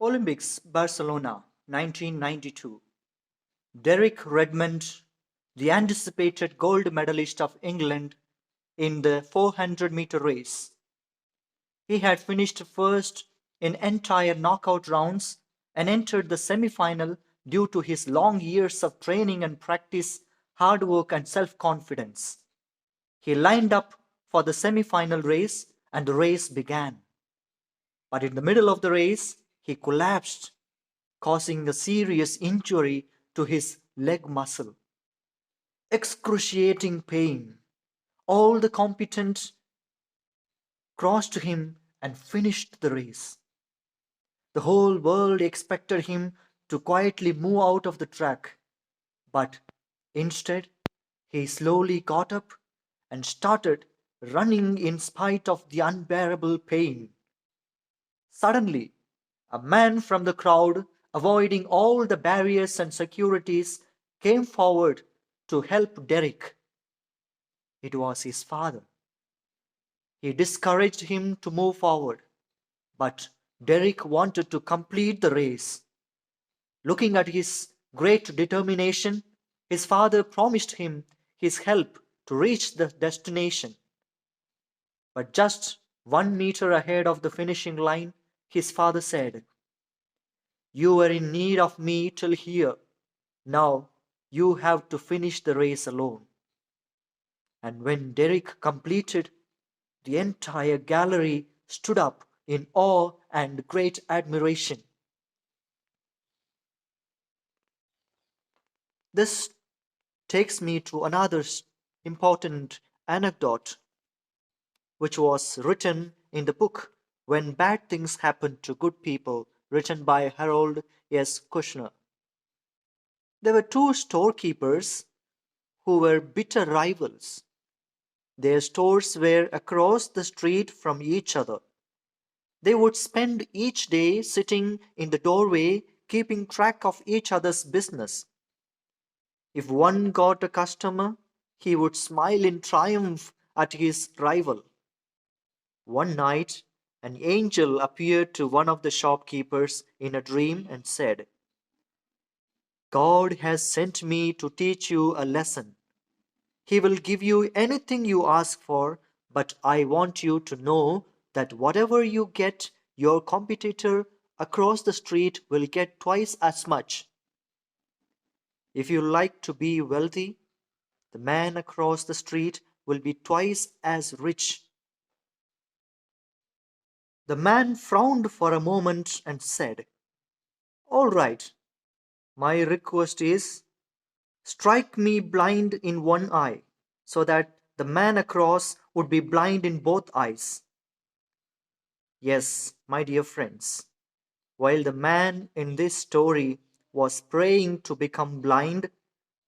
Olympics, Barcelona, 1992. Derek Redmond, the anticipated gold medalist of England in the 400-meter race. He had finished first in entire knockout rounds and entered the semi-final due to his long years of training and practice, hard work and self-confidence. He lined up for the semi-final race and the race began. But in the middle of the race, he collapsed, causing a serious injury to his leg muscle. Excruciating pain. All the competent crossed to him and finished the race. The whole world expected him to quietly move out of the track, but instead he slowly got up and started running in spite of the unbearable pain. Suddenly, a man from the crowd, avoiding all the barriers and securities, came forward to help Derek. It was his father. He discouraged him to move forward, but Derek wanted to complete the race. Looking at his great determination, his father promised him his help to reach the destination. But just 1 meter ahead of the finishing line, his father said, "You were in need of me till here. Now you have to finish the race alone." And when Derek completed, the entire gallery stood up in awe and great admiration. This takes me to another important anecdote, which was written in the book When Bad Things Happen to Good People, written by Harold S. Kushner. There were two storekeepers who were bitter rivals. Their stores were across the street from each other. They would spend each day sitting in the doorway, keeping track of each other's business. If one got a customer, he would smile in triumph at his rival. One night, an angel appeared to one of the shopkeepers in a dream and said, "God has sent me to teach you a lesson. He will give you anything you ask for, but I want you to know that whatever you get, your competitor across the street will get twice as much. If you like to be wealthy, the man across the street will be twice as rich." The man frowned for a moment and said, "All right, my request is, strike me blind in one eye, so that the man across would be blind in both eyes." Yes, my dear friends, while the man in this story was praying to become blind,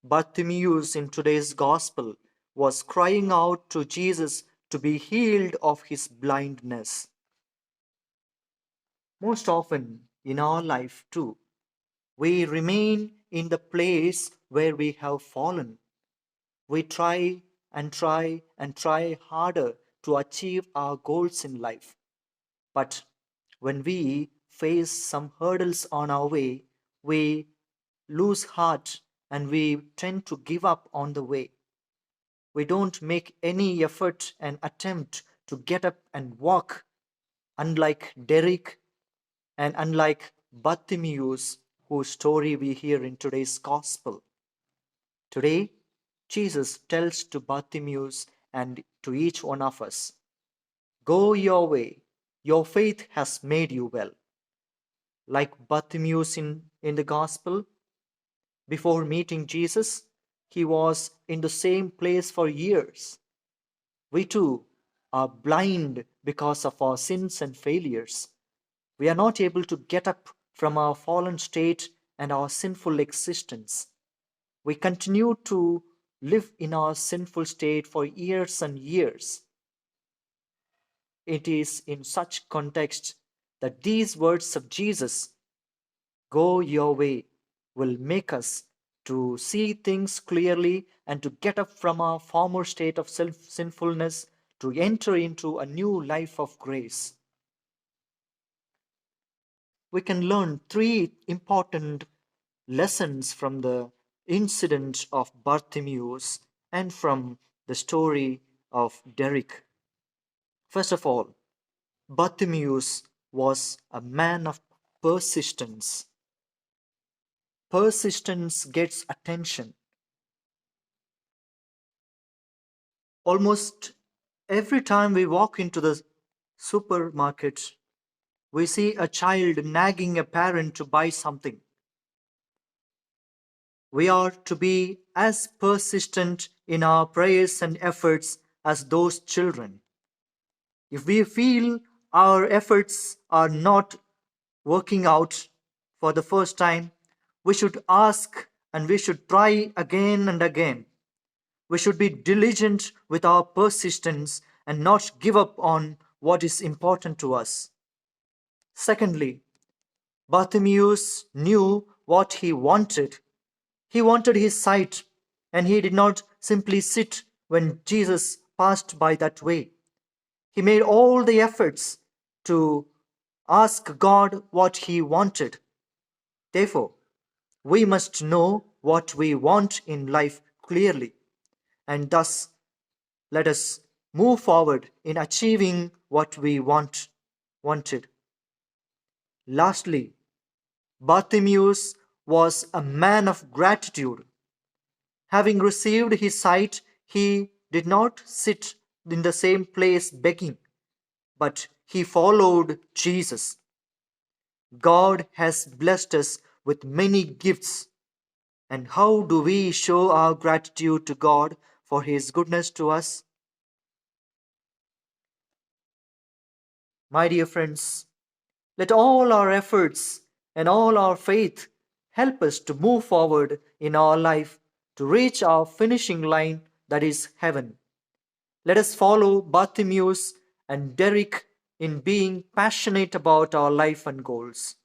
Bartimaeus in today's gospel was crying out to Jesus to be healed of his blindness. Most often in our life, too, we remain in the place where we have fallen. We try and try and try harder to achieve our goals in life. But when we face some hurdles on our way, we lose heart and we tend to give up on the way. We don't make any effort and attempt to get up and walk, unlike Derek and unlike Bartimaeus, whose story we hear in today's gospel. Today, Jesus tells to Bartimaeus and to each one of us, "Go your way, your faith has made you well." Like Bartimaeus in the gospel, before meeting Jesus, he was in the same place for years. We too are blind because of our sins and failures. We are not able to get up from our fallen state and our sinful existence. We continue to live in our sinful state for years and years. It is in such context that these words of Jesus, "Go your way," will make us to see things clearly and to get up from our former state of sinfulness to enter into a new life of grace. we can learn three important lessons from the incident of Bartimaeus and from the story of Derek. First of all, Bartimaeus was a man of persistence. Persistence gets attention. Almost every time we walk into the supermarket, we see a child nagging a parent to buy something. We are to be as persistent in our prayers and efforts as those children. If we feel our efforts are not working out for the first time, we should ask and we should try again and again. We should be diligent with our persistence and not give up on what is important to us. Secondly, Bartimaeus knew what he wanted. He wanted his sight, and he did not simply sit when Jesus passed by that way. He made all the efforts to ask God what he wanted. Therefore, we must know what we want in life clearly, and thus let us move forward in achieving what we wanted. Lastly, Bartimaeus was a man of gratitude. Having received his sight, he did not sit in the same place begging, but he followed Jesus. God has blessed us with many gifts. And how do we show our gratitude to God for his goodness to us? My dear friends, let all our efforts and all our faith help us to move forward in our life to reach our finishing line, that is heaven. Let us follow Bartimaeus and Derek in being passionate about our life and goals.